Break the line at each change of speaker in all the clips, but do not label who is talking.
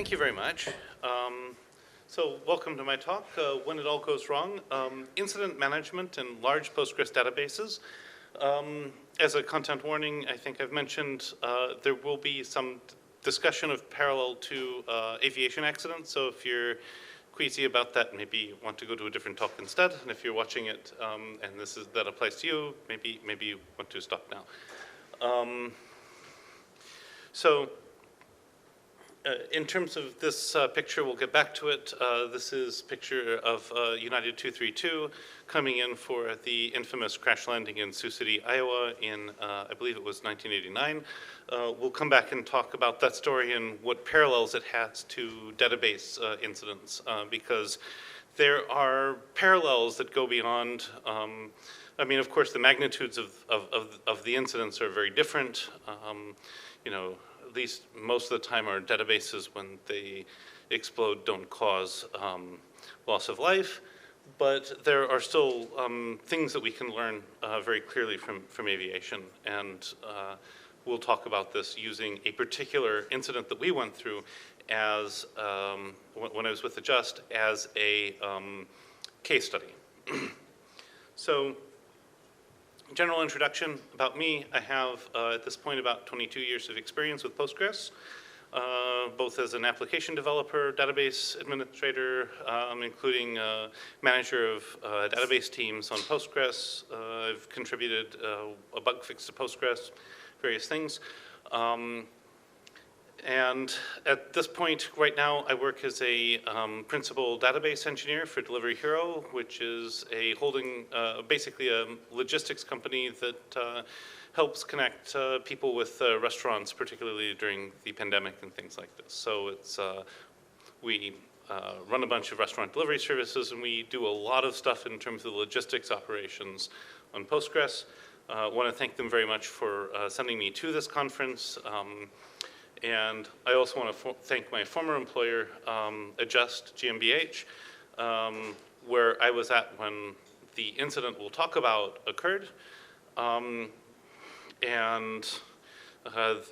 Thank you very much. So welcome to my talk, When It All Goes Wrong, Incident Management in Large Postgres Databases. As a content warning, I think I've mentioned there will be some discussion of parallel to aviation accidents, so if you're queasy about that, maybe you want to go to a different talk instead, and if you're watching it and that applies to you, maybe you want to stop now. In terms of this picture, we'll get back to it. This is a picture of United 232 coming in for the infamous crash landing in Sioux City, Iowa in, I believe it was 1989. We'll come back and talk about that story and what parallels it has to database incidents, because there are parallels that go beyond, I mean, of course, the magnitudes of the incidents are very different. You know, at least most of the time our databases, when they explode, don't cause loss of life. But there are still things that we can learn very clearly from aviation. And we'll talk about this using a particular incident that we went through as, when I was with the Just, as a case study. So, general introduction about me. I have, at this point, about 22 years of experience with Postgres, both as an application developer, database administrator, including manager of database teams on Postgres. I've contributed a bug fix to Postgres, various things. And at this point, right now, I work as a principal database engineer for Delivery Hero, which is a holding, basically a logistics company that helps connect people with restaurants, particularly during the pandemic and things like this. So it's, we run a bunch of restaurant delivery services, and we do a lot of stuff in terms of the logistics operations on Postgres. I want to thank them very much for sending me to this conference. And I also want to thank my former employer, Adjust GmbH, where I was at when the incident we'll talk about occurred. And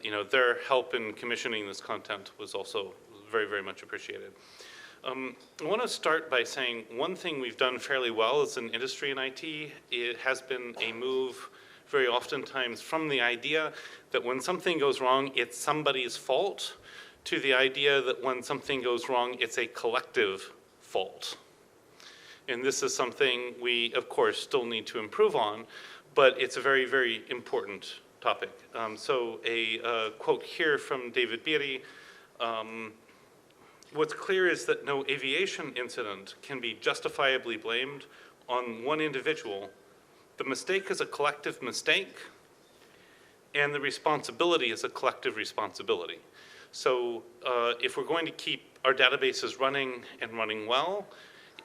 you know, their help in commissioning this content was also very, very much appreciated. I want to start by saying one thing we've done fairly well as an industry in IT, it has been a move very oftentimes from the idea that when something goes wrong, it's somebody's fault, to the idea that when something goes wrong, it's a collective fault. And this is something we, of course, still need to improve on, but it's a very, very important topic. So a quote here from David Beatty, what's clear is that no aviation incident can be justifiably blamed on one individual. The mistake is a collective mistake, and the responsibility is a collective responsibility. So if we're going to keep our databases running and running well,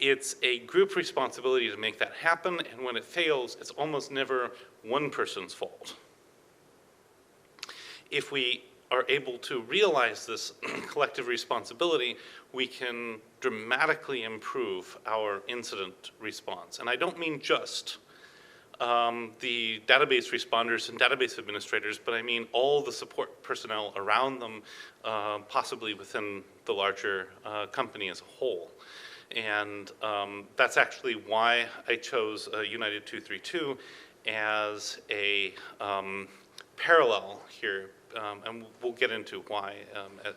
it's a group responsibility to make that happen, and when it fails, it's almost never one person's fault. If we are able to realize this collective responsibility, we can dramatically improve our incident response. And I don't mean just the database responders and database administrators, but I mean all the support personnel around them, possibly within the larger company as a whole. And that's actually why I chose United 232 as a parallel here, and we'll get into why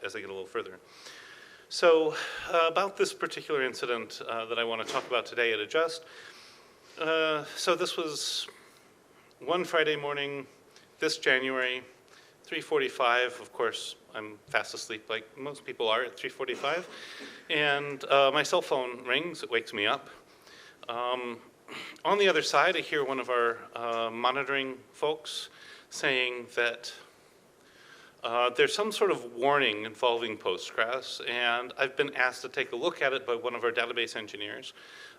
as I get a little further. So about this particular incident that I want to talk about today at Adjust. So this was one Friday morning, this January, 3:45. Of course, I'm fast asleep like most people are at 3:45. And my cell phone rings, it wakes me up. On the other side, I hear one of our monitoring folks saying that there's some sort of warning involving Postgres, and I've been asked to take a look at it by one of our database engineers.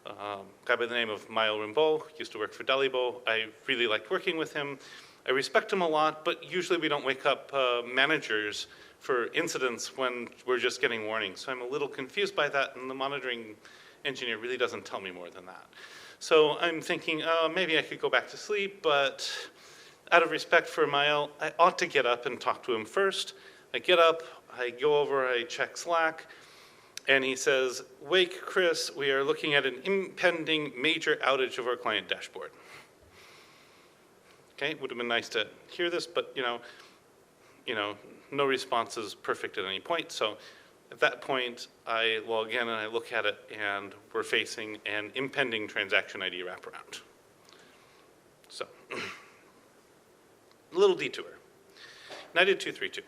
A guy by the name of Maël Rimbaud, used to work for Dalibo. I really liked working with him. I respect him a lot, but usually we don't wake up managers for incidents when we're just getting warnings. So I'm a little confused by that, and the monitoring engineer really doesn't tell me more than that. So I'm thinking, maybe I could go back to sleep, but out of respect for Maël, I ought to get up and talk to him first. I get up, I go over, I check Slack, and he says, "Wake, Chris, we are looking at an impending major outage of our client dashboard." Okay, it would have been nice to hear this, but no response is perfect at any point. So at that point, I log in and I look at it, and we're facing an impending transaction ID wraparound. So, a little detour. United 232.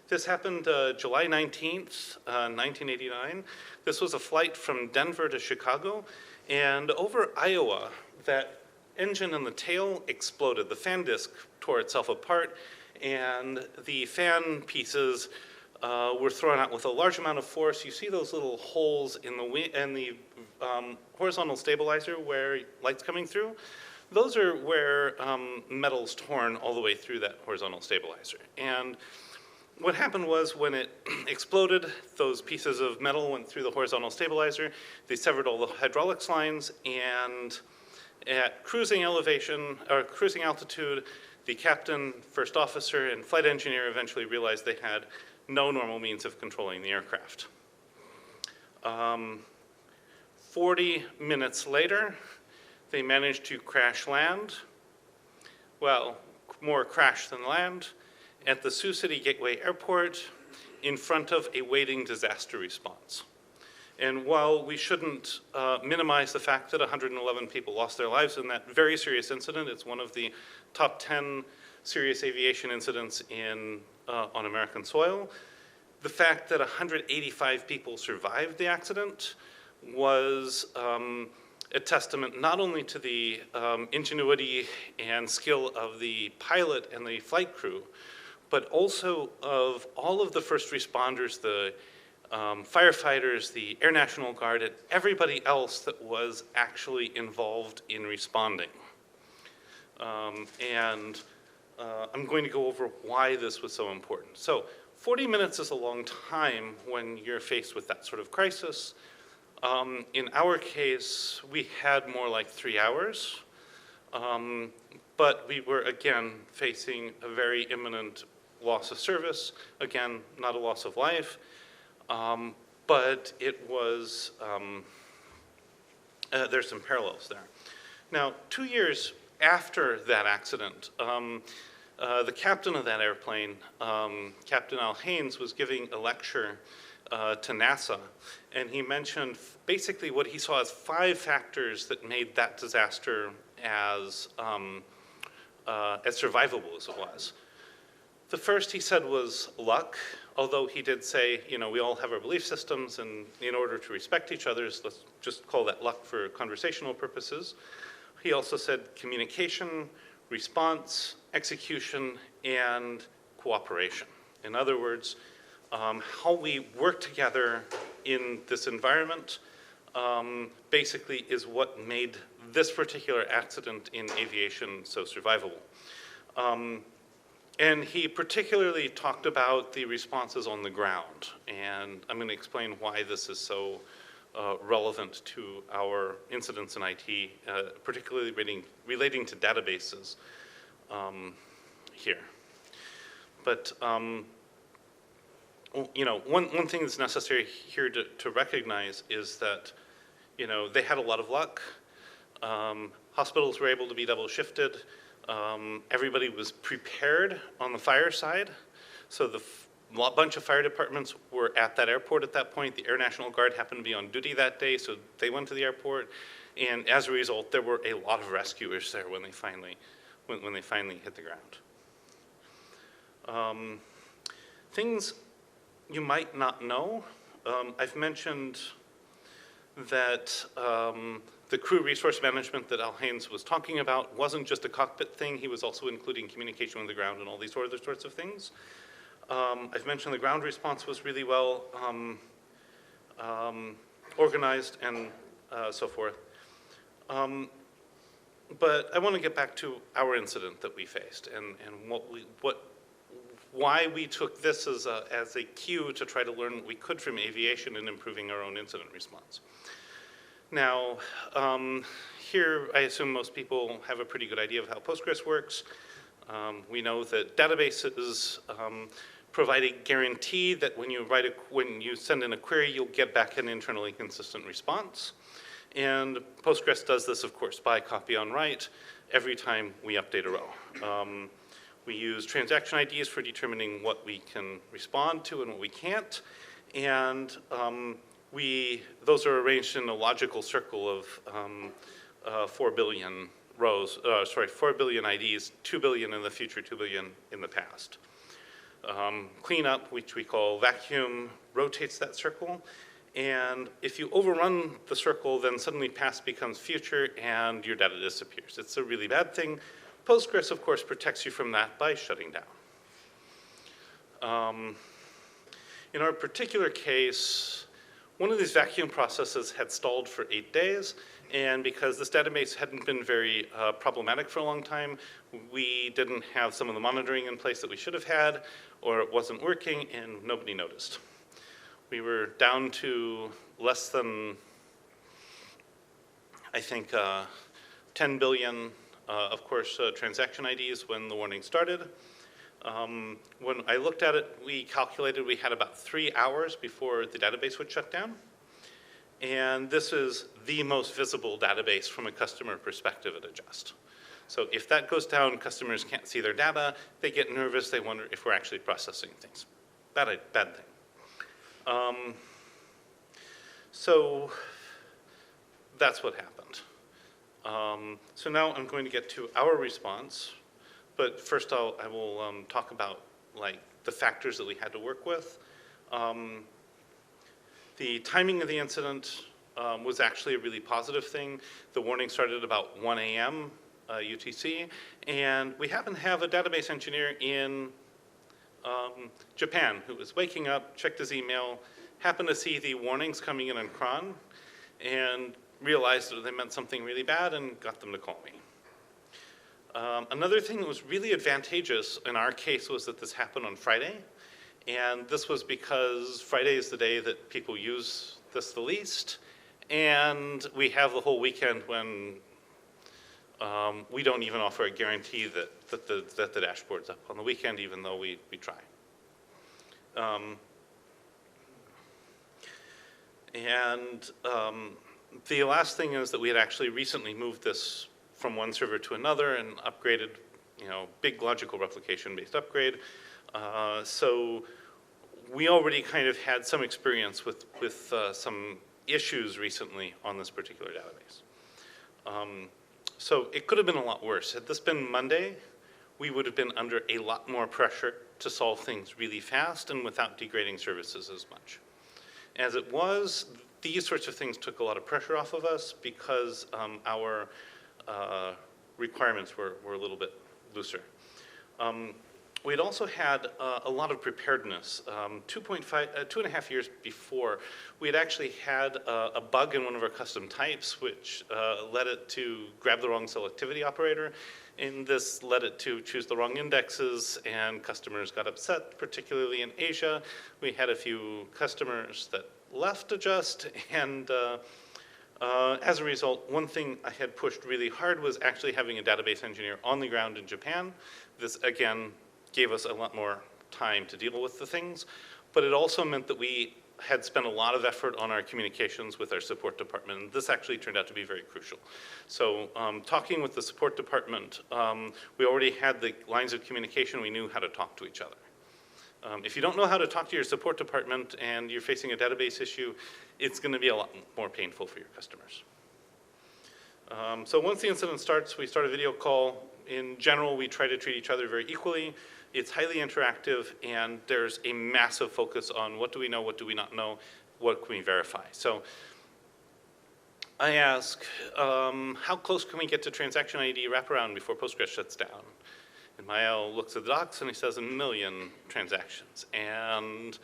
This happened July 19th, 1989. This was a flight from Denver to Chicago, and over Iowa, that engine in the tail exploded. The fan disc tore itself apart, and the fan pieces were thrown out with a large amount of force. You see those little holes in the horizontal stabilizer where light's coming through? Those are where metal's torn all the way through that horizontal stabilizer. And what happened was when it exploded, those pieces of metal went through the horizontal stabilizer. They severed all the hydraulics lines, and at cruising elevation, or cruising altitude, the captain, first officer, and flight engineer eventually realized they had no normal means of controlling the aircraft. 40 minutes later, they managed to crash land. Well, more crash than land, at the Sioux City Gateway Airport in front of a waiting disaster response. And while we shouldn't minimize the fact that 111 people lost their lives in that very serious incident, it's one of the top 10 serious aviation incidents on American soil, the fact that 185 people survived the accident was a testament not only to the ingenuity and skill of the pilot and the flight crew, but also of all of the first responders, the firefighters, the Air National Guard, and everybody else that was actually involved in responding. I'm going to go over why this was so important. So 40 minutes is a long time when you're faced with that sort of crisis. In our case, we had more like 3 hours, but we were, again, facing a very imminent loss of service. Again, not a loss of life, but it was, there's some parallels there. Now, 2 years after that accident, the captain of that airplane, Captain Al Haynes, was giving a lecture to NASA, and he mentioned basically what he saw as 5 factors that made that disaster as survivable as it was. The first, he said, was luck, although he did say, we all have our belief systems, and in order to respect each other's, let's just call that luck for conversational purposes. He also said communication, response, execution, and cooperation. In other words, how we work together in this environment basically is what made this particular accident in aviation so survivable. And he particularly talked about the responses on the ground, and I'm going to explain why this is so relevant to our incidents in IT, particularly relating to databases here. But one thing that's necessary here to recognize is that they had a lot of luck. Hospitals were able to be double shifted. Everybody was prepared on the fire side. So a bunch of fire departments were at that airport at that point. The Air National Guard happened to be on duty that day, so they went to the airport. And as a result, there were a lot of rescuers there when they finally hit the ground. Things you might not know. I've mentioned that the crew resource management that Al Haynes was talking about wasn't just a cockpit thing. He was also including communication with the ground and all these other sorts of things. I've mentioned the ground response was really well organized and so forth. But I want to get back to our incident that we faced and why we took this as a cue to try to learn what we could from aviation in improving our own incident response. Now, here I assume most people have a pretty good idea of how Postgres works. We know that databases provide a guarantee that when you send in a query, you'll get back an internally consistent response. And Postgres does this, of course, by copy on write every time we update a row. We use transaction IDs for determining what we can respond to and what we can't. And those are arranged in a logical circle of 4 billion rows, 4 billion IDs, 2 billion in the future, 2 billion in the past. Cleanup, which we call vacuum, rotates that circle. And if you overrun the circle, then suddenly past becomes future and your data disappears. It's a really bad thing. Postgres, of course, protects you from that by shutting down. In our particular case, one of these vacuum processes had stalled for 8 days, and because this database hadn't been very problematic for a long time, we didn't have some of the monitoring in place that we should have had, or it wasn't working, and nobody noticed. We were down to less than, I think, 10 billion, of course, transaction IDs when the warning started. When I looked at it, we calculated we had about 3 hours before the database would shut down. And this is the most visible database from a customer perspective at Adjust. So if that goes down, customers can't see their data, they get nervous, they wonder if we're actually processing things. Bad thing. So that's what happened. So now I'm going to get to our response, but first I will talk about the factors that we had to work with. The timing of the incident was actually a really positive thing. The warning started at about 1 a.m. UTC, and we happen to have a database engineer in Japan who was waking up, checked his email, happened to see the warnings coming in on cron, and realized that they meant something really bad and got them to call me. Another thing that was really advantageous in our case was that this happened on Friday. And this was because Friday is the day that people use this the least. And we have the whole weekend when we don't even offer a guarantee that the dashboard's up on the weekend, even though we try. The last thing is that we had actually recently moved this from one server to another and upgraded, big logical replication-based upgrade. So we already kind of had some experience with some issues recently on this particular database. So it could have been a lot worse. Had this been Monday, we would have been under a lot more pressure to solve things really fast and without degrading services as much. As it was, these sorts of things took a lot of pressure off of us because our requirements were a little bit looser. We'd also had a lot of preparedness. 2.5 years before, we had actually had a bug in one of our custom types, which led it to grab the wrong selectivity operator. And this led it to choose the wrong indexes, and customers got upset, particularly in Asia. We had a few customers that left Adjust, and as a result, one thing I had pushed really hard was actually having a database engineer on the ground in Japan. This, again, gave us a lot more time to deal with the things, but it also meant that we had spent a lot of effort on our communications with our support department, and this actually turned out to be very crucial. So talking with the support department, we already had the lines of communication, we knew how to talk to each other. If you don't know how to talk to your support department and you're facing a database issue, it's going to be a lot more painful for your customers. So once the incident starts, we start a video call. In general, we try to treat each other very equally. It's highly interactive, and there's a massive focus on what do we know, what do we not know, what can we verify. So I ask, how close can we get to transaction ID wraparound before Postgres shuts down? And Mael looks at the docs and he says 1 million transactions. And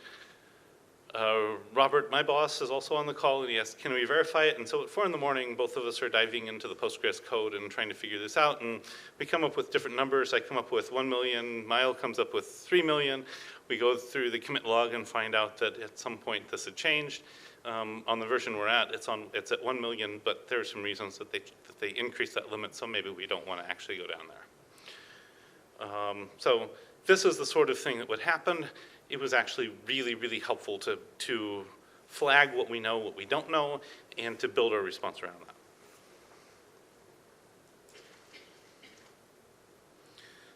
Robert, my boss, is also on the call, and he asks, can we verify it? And so at 4 in the morning, both of us are diving into the Postgres code and trying to figure this out, and we come up with different numbers. I come up with 1 million, Mael comes up with 3 million. We go through the commit log and find out that at some point this had changed. On the version we're at, it's at 1 million, but there are some reasons that they increased that limit, so maybe we don't want to actually go down there. So this is the sort of thing that would happen. it was actually really, really helpful to flag what we know, what we don't know, and to build our response around that.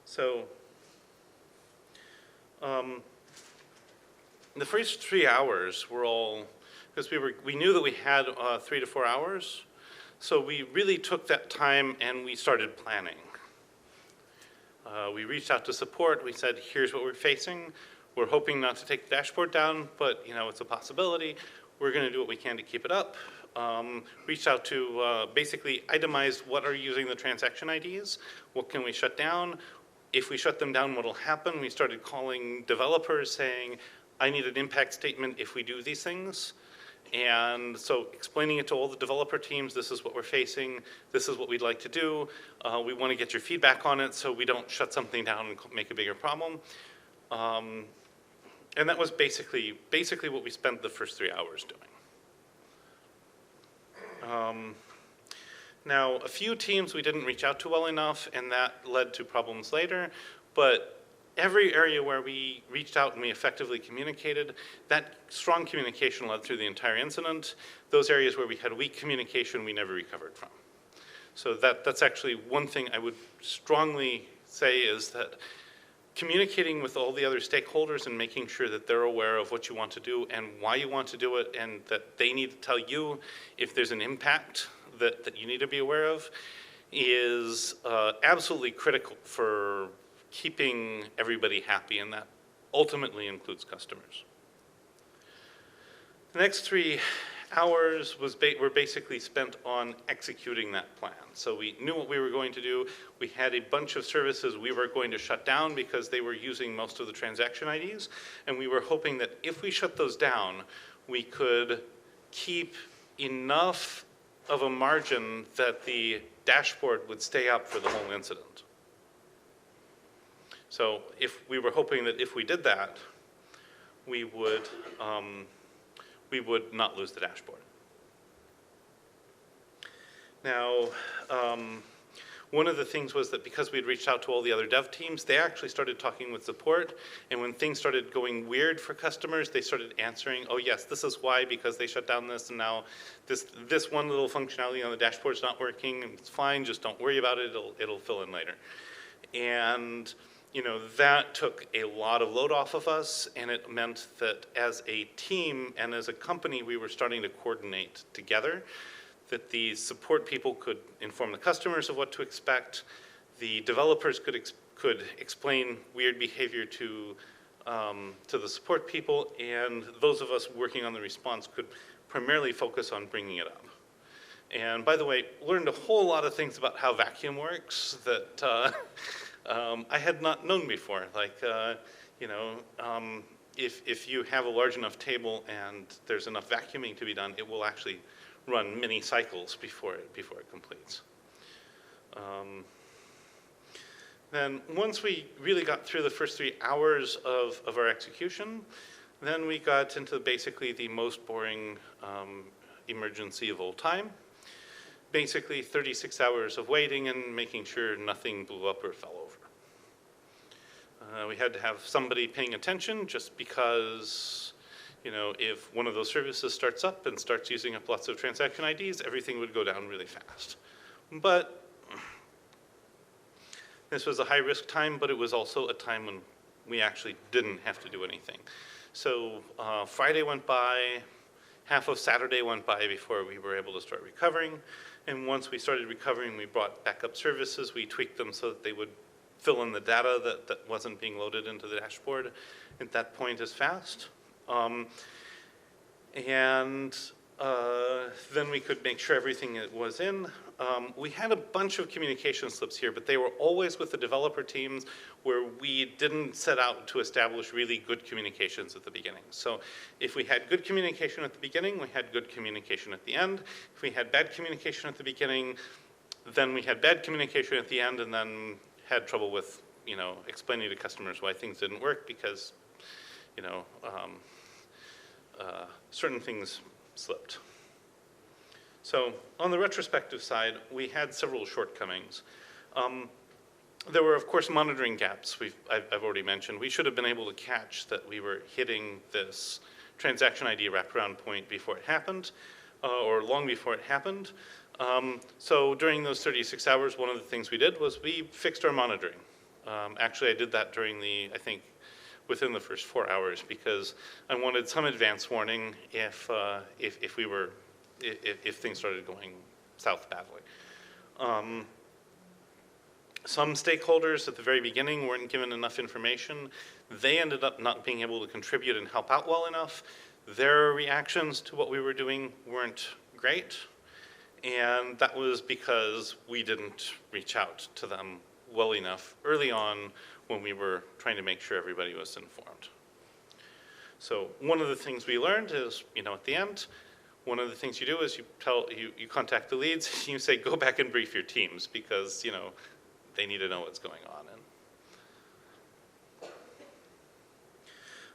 So the first 3 hours were all, because we knew that we had 3 to 4 hours, so we really took that time and we started planning. We reached out to support. We said, here's what we're facing. We're hoping not to take the dashboard down, but it's a possibility. We're going to do what we can to keep it up. Reached out to basically itemize what are using the transaction IDs. What can we shut down? If we shut them down, what will happen? We started calling developers saying, I need an impact statement if we do these things. And so explaining it to all the developer teams, this is what we're facing, this is what we'd like to do. We want to get your feedback on it so we don't shut something down and make a bigger problem. And that was basically what we spent the first 3 hours doing. Now, a few teams we didn't reach out to well enough, and that led to problems later, but every area where we reached out and we effectively communicated, that strong communication led through the entire incident. Those areas where we had weak communication, we never recovered from. So that's actually one thing I would strongly say is that communicating with all the other stakeholders and making sure that they're aware of what you want to do and why you want to do it, and that they need to tell you if there's an impact that you need to be aware of, is absolutely critical for keeping everybody happy, and that ultimately includes customers. The next 3 hours were basically spent on executing that plan. So we knew what we were going to do. We had a bunch of services we were going to shut down because they were using most of the transaction IDs, and we were hoping that if we shut those down, we could keep enough of a margin that the dashboard would stay up for the whole incident. So if we were hoping that if we did that, we would not lose the dashboard. Now, one of the things was that because we'd reached out to all the other dev teams, they actually started talking with support, and when things started going weird for customers, they started answering, oh yes, this is why, because they shut down this, and now this one little functionality on the dashboard's not working, and it's fine, just don't worry about it, it'll fill in later. And that took a lot of load off of us, and it meant that as a team and as a company, we were starting to coordinate together, that the support people could inform the customers of what to expect, the developers could explain weird behavior to the support people, and those of us working on the response could primarily focus on bringing it up. And by the way, learned a whole lot of things about how vacuum works that I had not known before. Like, if you have a large enough table and there's enough vacuuming to be done, it will actually run many cycles before it completes. Then once we really got through the first 3 hours of our execution, then we got into basically the most boring emergency of all time. Basically 36 hours of waiting and making sure nothing blew up or fell over. We had to have somebody paying attention just because, if one of those services starts up and starts using up lots of transaction IDs, everything would go down really fast. But this was a high-risk time, but it was also a time when we actually didn't have to do anything. So Friday went by, half of Saturday went by before we were able to start recovering. And once we started recovering, we brought backup services. We tweaked them so that they would fill in the data that wasn't being loaded into the dashboard at that point as fast. Then we could make sure everything was in. We had a bunch of communication slips here, but they were always with the developer teams where we didn't set out to establish really good communications at the beginning. So if we had good communication at the beginning, we had good communication at the end. If we had bad communication at the beginning, then we had bad communication at the end, and then had trouble with, explaining to customers why things didn't work because, certain things slipped. So on the retrospective side, we had several shortcomings. There were, of course, monitoring gaps I've already mentioned. We should have been able to catch that we were hitting this transaction ID wraparound point before it happened, or long before it happened. So during those 36 hours, one of the things we did was we fixed our monitoring. Actually, I did that during I think, within the first 4 hours, because I wanted some advance warning if things started going south badly. Some stakeholders at the very beginning weren't given enough information. They ended up not being able to contribute and help out well enough. Their reactions to what we were doing weren't great. And that was because we didn't reach out to them well enough early on when we were trying to make sure everybody was informed. So one of the things we learned is, at the end, one of the things you do is you contact the leads, you say, go back and brief your teams, because, they need to know what's going on. And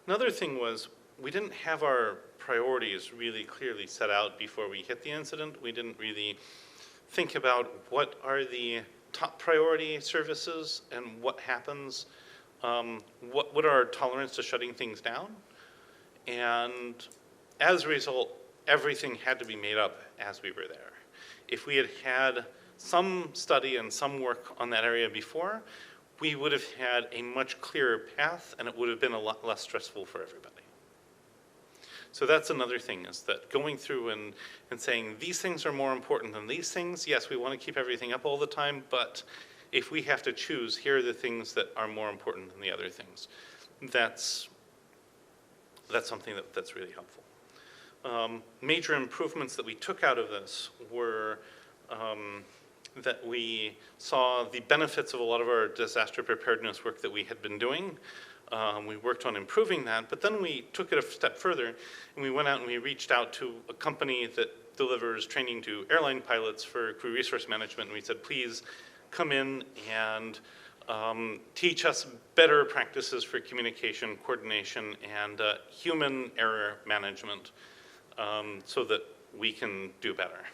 another thing was, we didn't have our priorities really clearly set out before we hit the incident. We didn't really think about what are the top priority services and what happens, what are our tolerance to shutting things down. And as a result, everything had to be made up as we were there. If we had had some study and some work on that area before, we would have had a much clearer path, and it would have been a lot less stressful for everybody. So that's another thing, is that going through and saying these things are more important than these things. Yes, we want to keep everything up all the time, but if we have to choose, here are the things that are more important than the other things. That's something that's really helpful. Major improvements that we took out of this were that we saw the benefits of a lot of our disaster preparedness work that we had been doing. We worked on improving that, but then we took it a step further, and we went out and we reached out to a company that delivers training to airline pilots for crew resource management, and we said, please come in and teach us better practices for communication, coordination, and human error management, so that we can do better.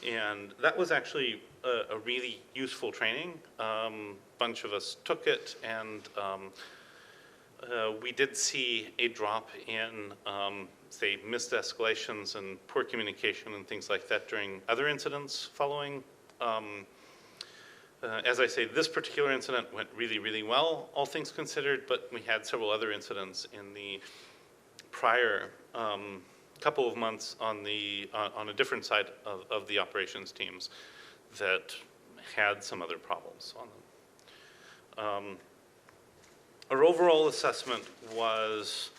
And that was actually a really useful training. Bunch of us took it, and we did see a drop in, say, missed escalations and poor communication and things like that during other incidents following. As I say, this particular incident went really, really well, all things considered, but we had several other incidents in the prior couple of months on a different side of the operations teams that had some other problems on them. Our overall assessment was,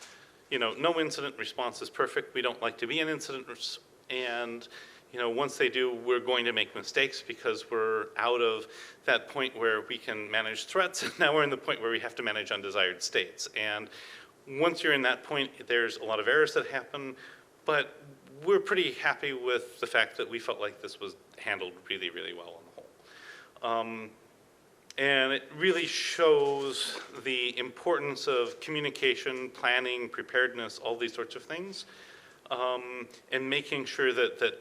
no incident response is perfect. We don't like to be an incident, and once they do, we're going to make mistakes, because we're out of that point where we can manage threats, and now we're in the point where we have to manage undesired states. And once you're in that point, there's a lot of errors that happen, but we're pretty happy with the fact that we felt like this was handled really, really well on the whole. And it really shows the importance of communication, planning, preparedness, all these sorts of things, and making sure that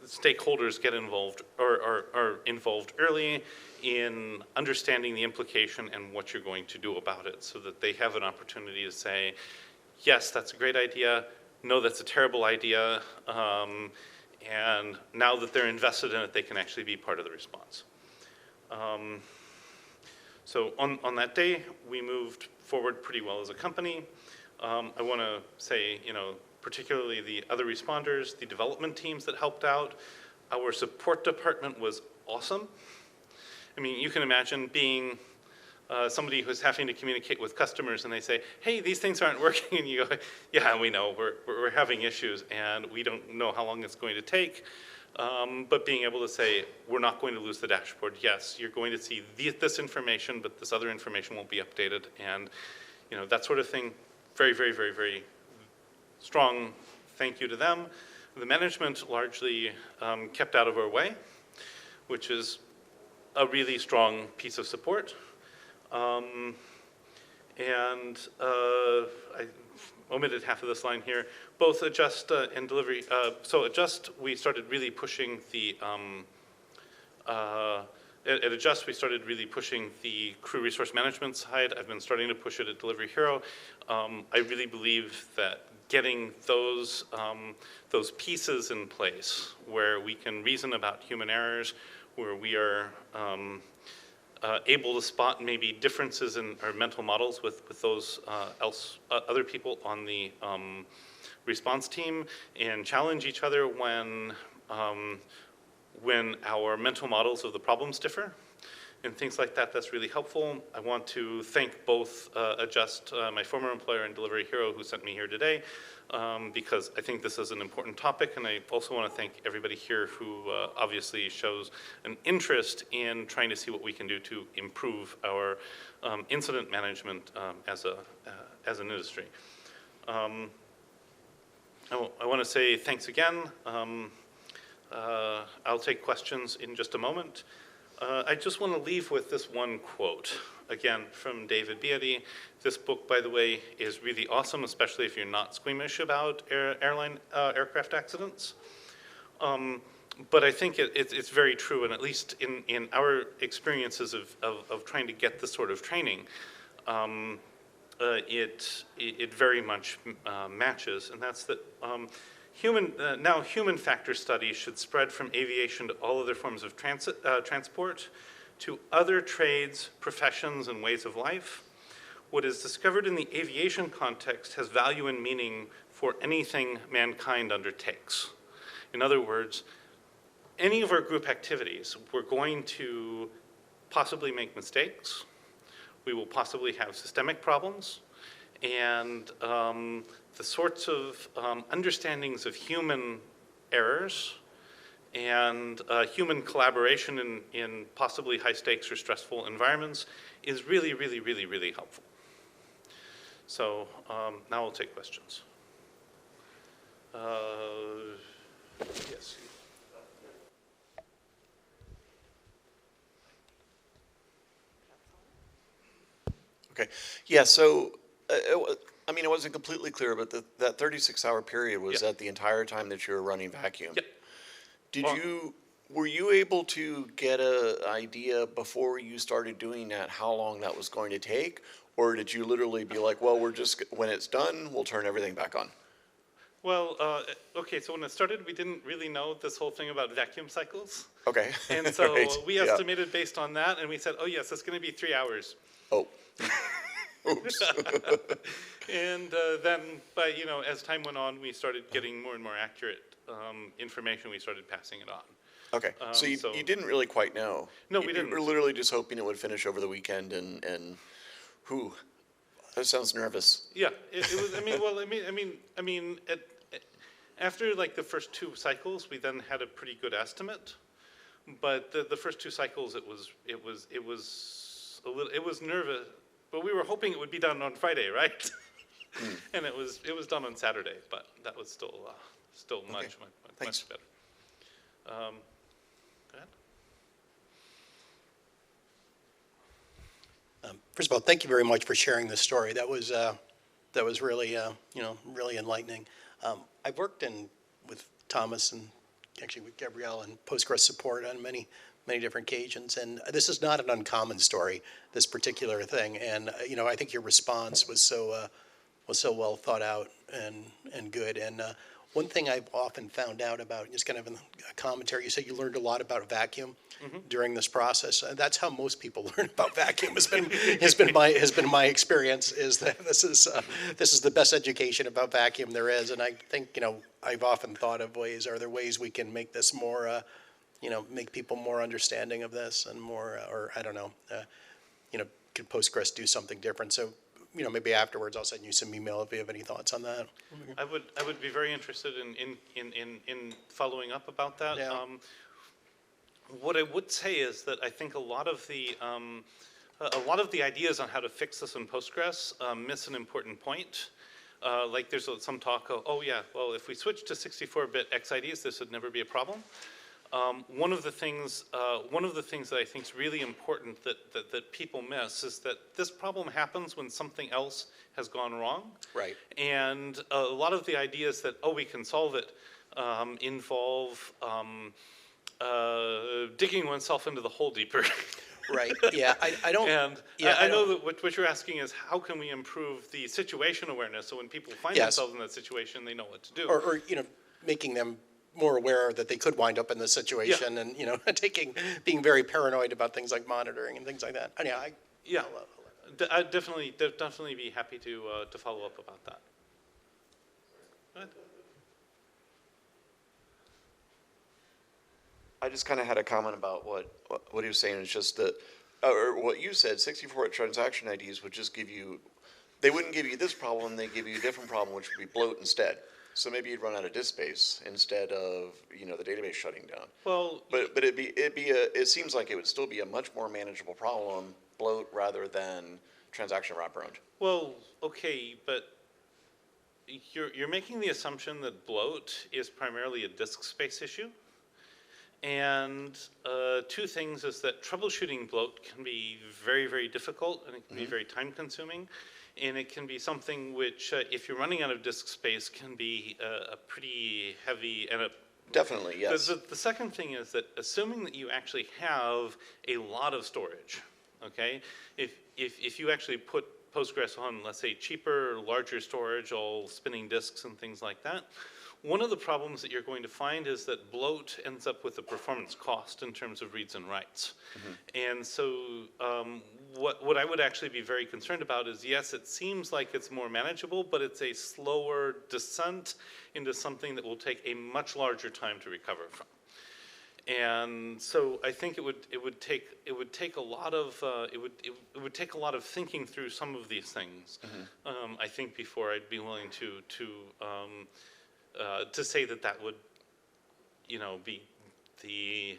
stakeholders get involved, or are involved early in understanding the implication and what you're going to do about it, so that they have an opportunity to say, yes, that's a great idea, no, that's a terrible idea, and now that they're invested in it, they can actually be part of the response. So on that day, we moved forward pretty well as a company. I want to say, particularly the other responders, the development teams that helped out. Our support department was awesome. I mean, you can imagine being somebody who's having to communicate with customers, and they say, hey, these things aren't working, and you go, yeah, we know, we're having issues, and we don't know how long it's going to take. But being able to say, we're not going to lose the dashboard. Yes, you're going to see this information, but this other information won't be updated, and that sort of thing. Very, very, very, very strong thank you to them. The management largely kept out of our way, which is a really strong piece of support. I omitted half of this line here. Both adjust and delivery. So adjust, we started really pushing the at Adjust, we started really pushing the crew resource management side. I've been starting to push it at Delivery Hero. I really believe that getting those pieces in place where we can reason about human errors, where we are able to spot maybe differences in our mental models with those other people on the response team, and challenge each other when our mental models of the problems differ and things like that. That's really helpful. I want to thank both Adjust, my former employer, and Delivery Hero, who sent me here today, because I think this is an important topic, and I also want to thank everybody here who obviously shows an interest in trying to see what we can do to improve our incident management as an industry. I want to say thanks again. I'll take questions in just a moment. I just want to leave with this one quote, again, from David Beatty. This book, by the way, is really awesome, especially if you're not squeamish about aircraft accidents. But I think it's very true, and at least in our experiences of trying to get this sort of training, it very much matches, and that's that now human factor studies should spread from aviation to all other forms of transport, to other trades, professions, and ways of life. What is discovered in the aviation context has value and meaning for anything mankind undertakes. In other words, any of our group activities, we're going to possibly make mistakes. We will possibly have systemic problems, and the sorts of understandings of human errors and human collaboration in possibly high stakes or stressful environments is really, really, really, really helpful. So now we'll take questions. Yes.
Okay. Yeah, so I mean, it wasn't completely clear, but that 36-hour period was at the entire time that you were running vacuum.
Yep.
Were you able to get an idea before you started doing that how long that was going to take? Or did you literally be like, well, when it's done, we'll turn everything back on?
Well, okay, so when it started, we didn't really know this whole thing about vacuum cycles.
Okay.
And so
Right.
we estimated based on that, and we said, oh yes, it's going to be 3 hours.
Oh. Oops.
And then, as time went on, we started getting more and more accurate information. We started passing it on.
Okay, so you didn't really quite know.
No, we didn't.
You were literally just hoping it would finish over the weekend, and whew, that sounds nervous.
Yeah, it was. After like the first 2 cycles, we then had a pretty good estimate. But the first 2 cycles, it was nervous. But we were hoping it would be done on Friday, right? And it was done on Saturday, but that was still much better. Go ahead.
First of all, thank you very much for sharing this story. That was really really enlightening. I've worked with Thomas and actually with Gabrielle and Postgres support on many different occasions, and this is not an uncommon story, this particular thing. And I think your response was so well thought out and good. And one thing I've often found out about, just kind of in the commentary, you said you learned a lot about vacuum during this process. That's how most people learn about vacuum. Has been my experience. Is that this is the best education about vacuum there is. And I think I've often thought of are there ways we can make this more make people more understanding of this and more, or I don't know, could Postgres do something different? So, maybe afterwards I'll send you some email if you have any thoughts on that.
I would be very interested in following up about that.
Yeah.
What I would say is that I think a lot of the ideas on how to fix this in Postgres miss an important point. Like there's some talk of, oh yeah, well if we switch to 64-bit XIDs, this would never be a problem. One of the things that I think is really important that people miss is that this problem happens when something else has gone wrong.
Right.
And a lot of the ideas that, we can solve it, involve digging oneself into the hole deeper.
Right, yeah, I don't,
And
yeah,
I
I
know
don't,
that what you're asking is how can we improve the situation awareness so when people find
Yes.
themselves in that situation, they know what to do.
or, making them more aware that they could wind up in this situation and, being very paranoid about things like monitoring and things like that. And yeah,
Yeah,
I'll
I'd definitely be happy to follow up about that. Go ahead.
I just kind of had a comment about what he was saying. It's just that, or what you said, 64 transaction IDs would just give you, they wouldn't give you this problem, they give you a different problem, which would be bloat instead. So maybe you'd run out of disk space instead of, the database shutting down.
Well,
But it seems like it would still be a much more manageable problem, bloat rather than transaction wraparound.
well, okay, but you're making the assumption that bloat is primarily a disk space issue. And two things is that troubleshooting bloat can be very, very difficult, and it can be very time consuming. And it can be something which, if you're running out of disk space, can be a pretty heavy and
Definitely, yes.
the second thing is that assuming that you actually have a lot of storage, okay? If you actually put Postgres on, let's say, cheaper, larger storage, all spinning disks and things like that, one of the problems that you're going to find is that bloat ends up with a performance cost in terms of reads and writes. And so what I would actually be very concerned about is, yes, it seems like it's more manageable, but it's a slower descent into something that will take a much larger time to recover from. And so I think it would take a lot of thinking through some of these things. I think before I'd be willing to say that would, be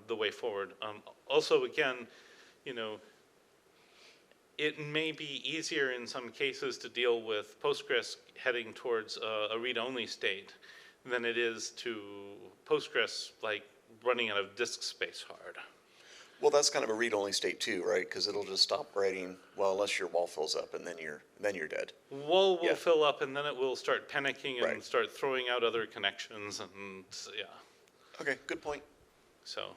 the way forward. Also, again, it may be easier in some cases to deal with Postgres heading towards a read-only state than it is to Postgres like running out of disk space hard.
Well, that's kind of a read-only state too, right? Because it'll just stop writing, well, unless your wall fills up, and then you're dead.
Wall will
Yeah.
fill up, and then it will start panicking and
Right.
start throwing out other connections, and yeah,
Okay, good point.
so.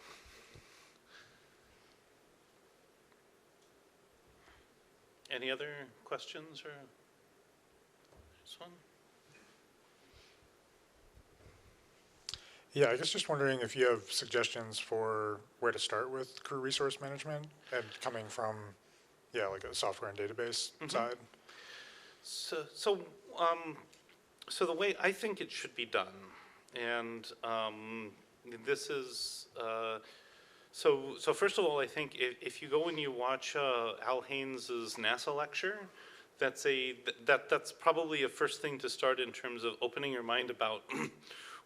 Any other questions or this one?
Yeah, I guess just wondering if you have suggestions for where to start with crew resource management and coming from, like a software and database side.
So the way I think it should be done, and this is, so first of all, I think if you go and you watch Al Haynes's NASA lecture, that's probably a first thing to start in terms of opening your mind about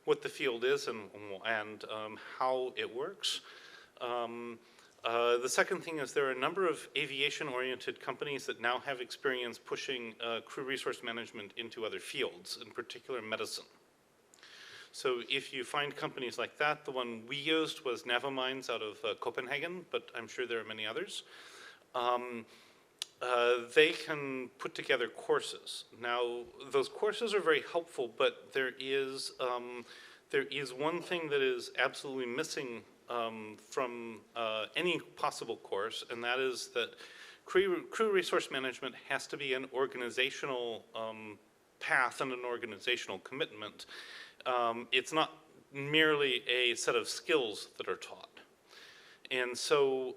what the field is and how it works. The second thing is there are a number of aviation-oriented companies that now have experience pushing crew resource management into other fields, in particular medicine. So if you find companies like that, the one we used was Navamines out of Copenhagen, but I'm sure there are many others. They can put together courses. Now, those courses are very helpful, but there is one thing that is absolutely missing from any possible course, and that is that crew resource management has to be an organizational path and an organizational commitment. It's not merely a set of skills that are taught. And so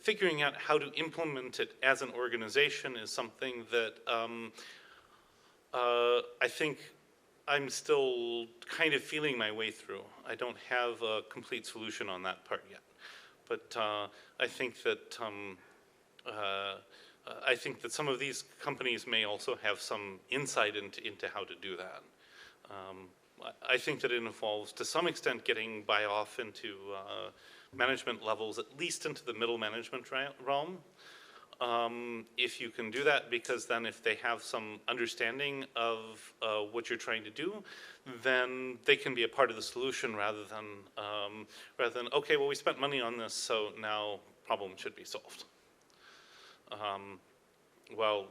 figuring out how to implement it as an organization is something that I think I'm still kind of feeling my way through. I don't have a complete solution on that part yet. But I think that some of these companies may also have some insight into how to do that. I think that it involves, to some extent, getting buy-off into management levels, at least into the middle management realm. If you can do that, because then if they have some understanding of what you're trying to do, then they can be a part of the solution rather than okay, well, we spent money on this, so now problem should be solved. well,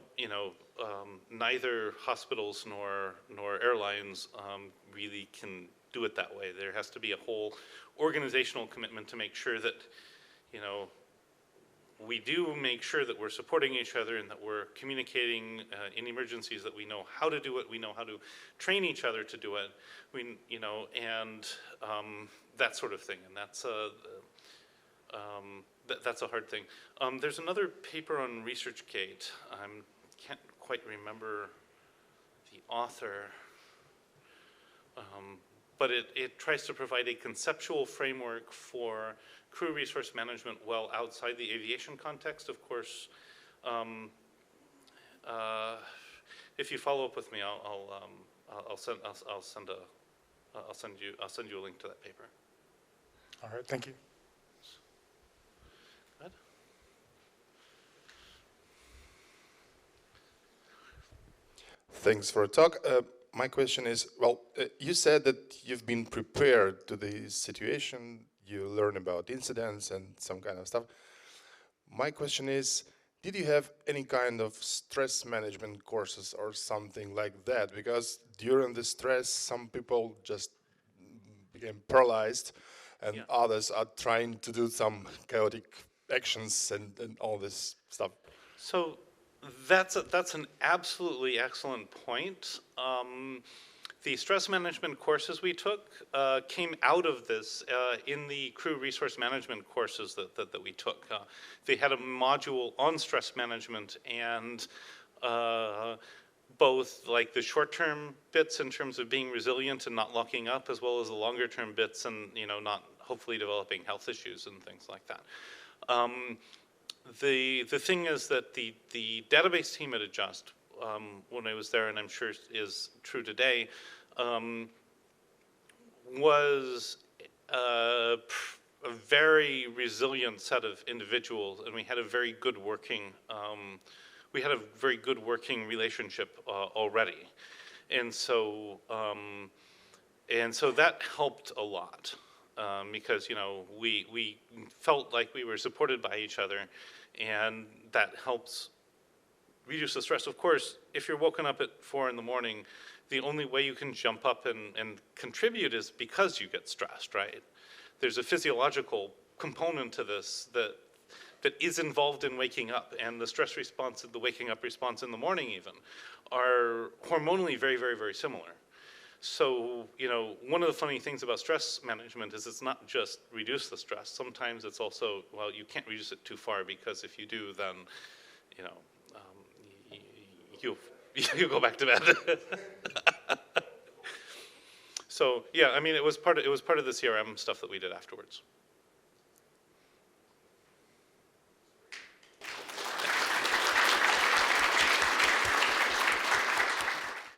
neither hospitals nor airlines really can do it that way. There has to be a whole organizational commitment to make sure that, we do make sure that we're supporting each other and that we're communicating in emergencies, that we know how to do it, we know how to train each other to do it, and that sort of thing. And that's a hard thing. There's another paper on ResearchGate. I can't quite remember the author, but it tries to provide a conceptual framework for crew resource management well outside the aviation context. Of course, if you follow up with me, I'll send you a link to that paper.
All right, thank you.
Ed?
Thanks for the talk. My question is, well, you said that you've been prepared to the situation, you learn about incidents and some kind of stuff. My question is, did you have any kind of stress management courses or something like that? Because during the stress, some people just became paralyzed and others are trying to do some chaotic actions and all this stuff.
So that's an absolutely excellent point. The stress management courses we took came out of this in the crew resource management courses that we took. They had a module on stress management, and both like the short-term bits in terms of being resilient and not locking up, as well as the longer-term bits and not hopefully developing health issues and things like that. The thing is that the database team at Adjust, when I was there, and I'm sure is true today, was a very resilient set of individuals, and we had a very good working relationship already, and so that helped a lot. Because we felt like we were supported by each other, and that helps reduce the stress. Of course, if you're woken up at 4 in the morning, the only way you can jump up and contribute is because you get stressed, right? There's a physiological component to this that is involved in waking up, and the stress response, the waking up response in the morning even, are hormonally very, very, very similar. So, one of the funny things about stress management is it's not just reduce the stress. Sometimes it's also, well, you can't reduce it too far, because if you do, then, you go back to bed. So, yeah, I mean, it was part of the CRM stuff that we did afterwards.